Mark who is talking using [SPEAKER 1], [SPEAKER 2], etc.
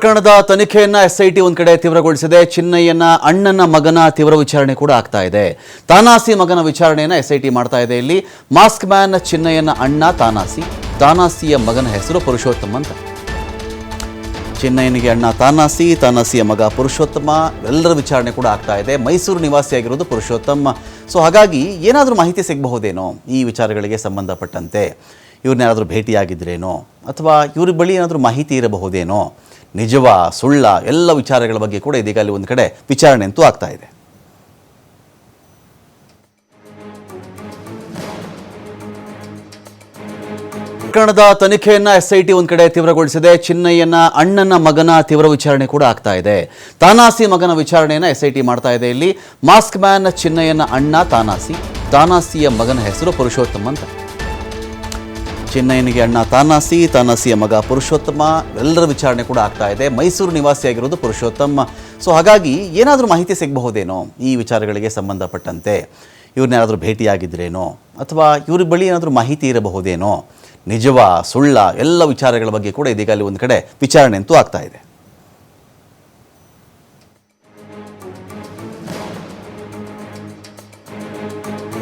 [SPEAKER 1] ಪ್ರಕರಣದ ತನಿಖೆಯನ್ನ ಎಸ್ಐಟಿ ಒಂದು ಕಡೆ ತೀವ್ರಗೊಳಿಸಿದೆ. ಚಿನ್ನಯ್ಯನ ಅಣ್ಣನ ಮಗನ ತೀವ್ರ ವಿಚಾರಣೆ ಕೂಡ ಆಗ್ತಾ ಇದೆ. ತಾನಾಸಿ ಮಗನ ವಿಚಾರಣೆಯನ್ನ ಎಸ್ಐಟಿ ಮಾಡ್ತಾ ಇದೆ. ಇಲ್ಲಿ ಮಾಸ್ಕ್ ಮ್ಯಾನ್ ಚಿನ್ನಯ್ಯನ ಅಣ್ಣ ತಾನಾಸಿಯ ಮಗನ ಹೆಸರು ಪುರುಷೋತ್ತಮ ಅಂತ. ಚಿನ್ನಯ್ಯನಿಗೆ ಅಣ್ಣ ತಾನಾಸಿಯ ಮಗ ಪುರುಷೋತ್ತಮ, ಎಲ್ಲರ ವಿಚಾರಣೆ ಕೂಡ ಆಗ್ತಾ ಇದೆ. ಮೈಸೂರು ನಿವಾಸಿಯಾಗಿರೋದು ಪುರುಷೋತ್ತಮ. ಸೊ ಹಾಗಾಗಿ ಏನಾದರೂ ಮಾಹಿತಿ ಸಿಗಬಹುದೇನೋ ಈ ವಿಚಾರಗಳಿಗೆ ಸಂಬಂಧಪಟ್ಟಂತೆ, ಇವ್ರನ್ನೇನಾದರೂ ಭೇಟಿಯಾಗಿದ್ರೇನೋ ಅಥವಾ ಇವ್ರ ಬಳಿ ಏನಾದರೂ ಮಾಹಿತಿ ಇರಬಹುದೇನೋ, ನಿಜವಾ ಸುಳ್ಳ ಎಲ್ಲ ವಿಚಾರಗಳ ಬಗ್ಗೆ ಕೂಡ ಇದೀಗ ಅಲ್ಲಿ ಒಂದು ಕಡೆ ವಿಚಾರಣೆ ಅಂತೂ ಆಗ್ತಾ ಇದೆ. ಪ್ರಕರಣದ ತನಿಖೆಯನ್ನ ಎಸ್ಐಟಿ ಒಂದು ಕಡೆ ತೀವ್ರಗೊಳಿಸಿದೆ. ಚಿನ್ನಯ್ಯನ ಅಣ್ಣನ ಮಗನ ತೀವ್ರ ವಿಚಾರಣೆ ಕೂಡ ಆಗ್ತಾ ಇದೆ. ತಾನಾಸಿ ಮಗನ ವಿಚಾರಣೆಯನ್ನ ಎಸ್ಐಟಿ ಮಾಡ್ತಾ ಇದೆ. ಇಲ್ಲಿ ಮಾಸ್ಕ್ ಮ್ಯಾನ್ ಚಿನ್ನಯ್ಯನ ಅಣ್ಣ ತಾನಾಸಿಯ ಮಗನ ಹೆಸರು ಪುರುಷೋತ್ತಮ ಅಂತ. ಚಿನ್ನಯ್ಯನಿಗೆ ಅಣ್ಣ ತಾನಾಸಿಯ ಮಗ ಪುರುಷೋತ್ತಮ, ಎಲ್ಲರ ವಿಚಾರಣೆ ಕೂಡ ಆಗ್ತಾ ಇದೆ. ಮೈಸೂರು ನಿವಾಸಿಯಾಗಿರೋದು ಪುರುಷೋತ್ತಮ. ಸೊ ಹಾಗಾಗಿ ಏನಾದರೂ ಮಾಹಿತಿ ಸಿಗಬಹುದೇನೋ ಈ ವಿಚಾರಗಳಿಗೆ ಸಂಬಂಧಪಟ್ಟಂತೆ, ಇವ್ರನ್ನೇನಾದರೂ ಭೇಟಿಯಾಗಿದ್ರೇನೋ ಅಥವಾ ಇವ್ರ ಬಳಿ ಏನಾದರೂ ಮಾಹಿತಿ ಇರಬಹುದೇನೋ, ನಿಜವಾ ಸುಳ್ಳ ಎಲ್ಲ ವಿಚಾರಗಳ ಬಗ್ಗೆ ಕೂಡ ಇದೀಗ ಅಲ್ಲಿ ಒಂದು ಕಡೆ ವಿಚಾರಣೆ ಅಂತೂ ಆಗ್ತಾ ಇದೆ.